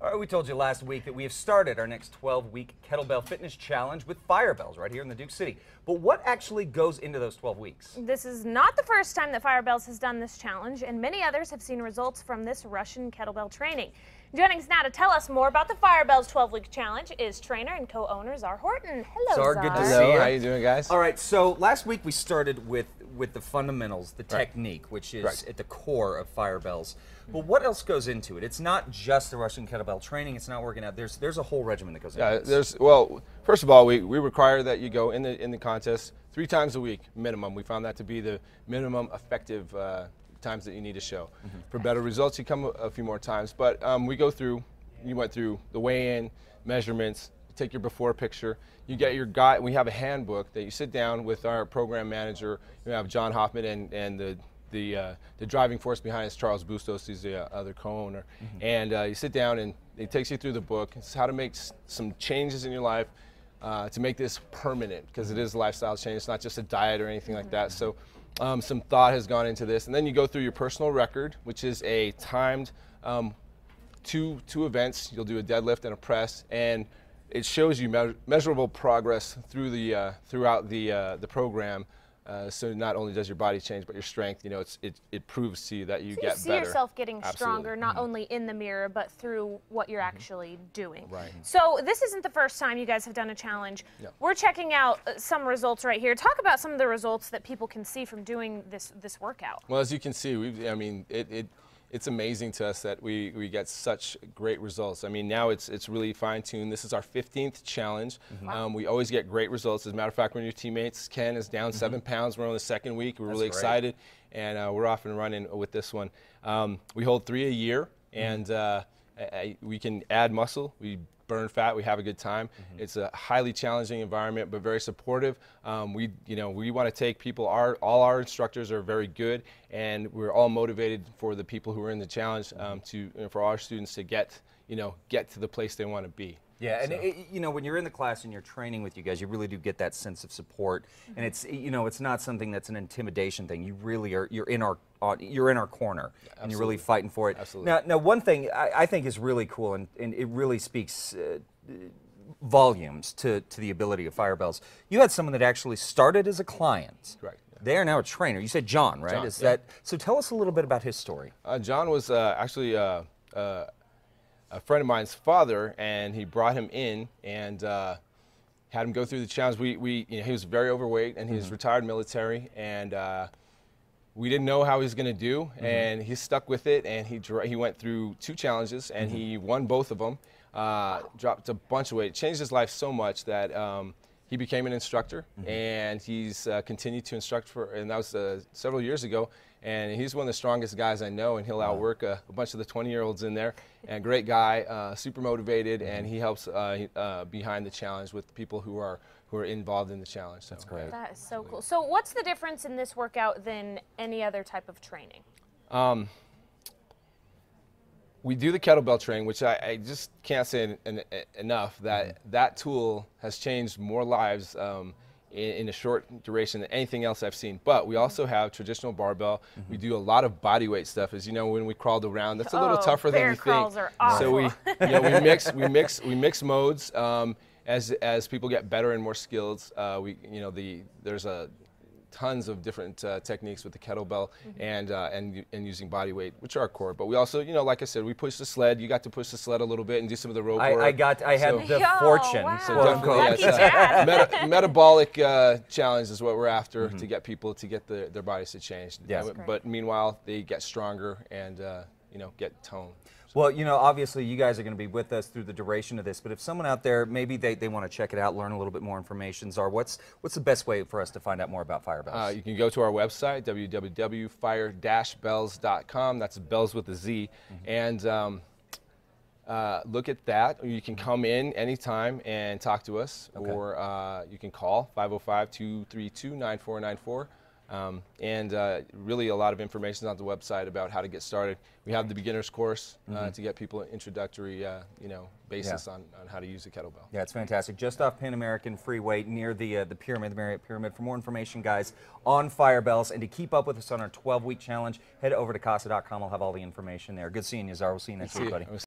All right, we told you last week that we have started our next 12-week kettlebell fitness challenge with Firebellz right here in the Duke City. But what actually goes into those 12 weeks? This is not the first time that Firebellz has done this challenge, and many others have seen results from this Russian kettlebell training. Joining us now to tell us more about the Firebellz 12-week challenge is trainer and co-owner Czar Horton. Hello, Czar, Czar. good to see Hello, you. how you doing, guys? All right, so last week we started with the fundamentals, the technique, which is at the core of Firebellz. But what else goes into it? It's not just the Russian kettlebell training. It's not working out. There's a whole regimen that goes into this. Well, first of all, we require that you go in the contest 3 times a week minimum. We found that to be the minimum effective times that you need to show. For better results, you come a few more times. But we go through. You went through the weigh-in, measurements. You take your before picture. You get your guide. We have a handbook that you sit down with our program manager. You have John Hoffman and the driving force behind it is Charles Bustos. He's the other co-owner. And you sit down and it takes you through the book. It's how to make some changes in your life to make this permanent, because it is a lifestyle change. It's not just a diet or anything like that. So some thought has gone into this. And then you go through your personal record, which is a timed two events. You'll do a deadlift and a press, and it shows you measurable progress through throughout the program. So not only does your body change, but your strength. You know, it proves to you that you get better. You see yourself getting Absolutely. stronger, not only in the mirror, but through what you're actually doing. Right. So this isn't the first time you guys have done a challenge. No. We're checking out some results right here. Talk about some of the results that people can see from doing this workout. Well, as you can see, it's amazing to us that we get such great results. I mean, now it's really fine-tuned. This is our 15th challenge. We always get great results. As a matter of fact, one of your teammates, Ken, is down 7 pounds. We're on the second week. We're really excited, and we're off and running with this one. We hold 3 a year, and we can add muscle. We burn fat. We have a good time. It's a highly challenging environment, but very supportive. We want to take people. All our instructors are very good, and we're all motivated for the people who are in the challenge for our students to get to the place they want to be. Yeah, and when you're in the class and you're training with you guys, you really do get that sense of support, and it's not something that's an intimidation thing. You really are. You're in our corner, and you're really fighting for it. Absolutely. Now one thing I think is really cool, and it really speaks volumes to the ability of Firebellz. You had someone that actually started as a client. Correct. Yeah. They are now a trainer. You said John, right? John, Is that so? Tell us a little bit about his story. John was actually a friend of mine's father, and he brought him in and had him go through the challenge. He was very overweight, and he's retired military, and we didn't know how he was going to do, and he stuck with it, and he went through 2 challenges, and he won both of them. Dropped a bunch of weight. It changed his life so much that he became an instructor, and he's continued to instruct and that was several years ago. And he's one of the strongest guys I know, and he'll outwork a bunch of the 20-year-olds in there. And great guy, super motivated, and he helps behind the challenge with people who are involved in the challenge. So. That's great. That is so cool. So what's the difference in this workout than any other type of training? We do the kettlebell training, which I just can't say enough that tool has changed more lives in a short duration than anything else I've seen. But we also have traditional barbell. We do a lot of body weight stuff. As you know, when we crawled around, that's a little tougher than you think. Crawls are awful. So we mix modes as people get better and more skilled. There's tons of different techniques with the kettlebell and using body weight, which are our core. But we also, like I said, we push the sled. You got to push the sled a little bit and do some of the rope work. I had the fortune. Wow. So definitely, metabolic challenge is what we're after to get people to get their bodies to change. Yes. But meanwhile, they get stronger and get toned. Well, obviously you guys are going to be with us through the duration of this, but if someone out there, maybe they want to check it out, learn a little bit more information, Czar, what's the best way for us to find out more about Firebellz? You can go to our website, www.fire-bells.com. That's Bells with a Z. And look at that. Or you can come in anytime and talk to us, or you can call 505-232-9494. Really a lot of information on the website about how to get started. We have the beginner's course to get people an introductory basis on how to use a kettlebell. Yeah, it's fantastic. Just off Pan American Freeway near the Pyramid, the Marriott Pyramid. For more information, guys, on Firebellz, and to keep up with us on our 12-week challenge, head over to casa.com. I'll have all the information there. Good seeing you, Czar. We'll see you next week, buddy.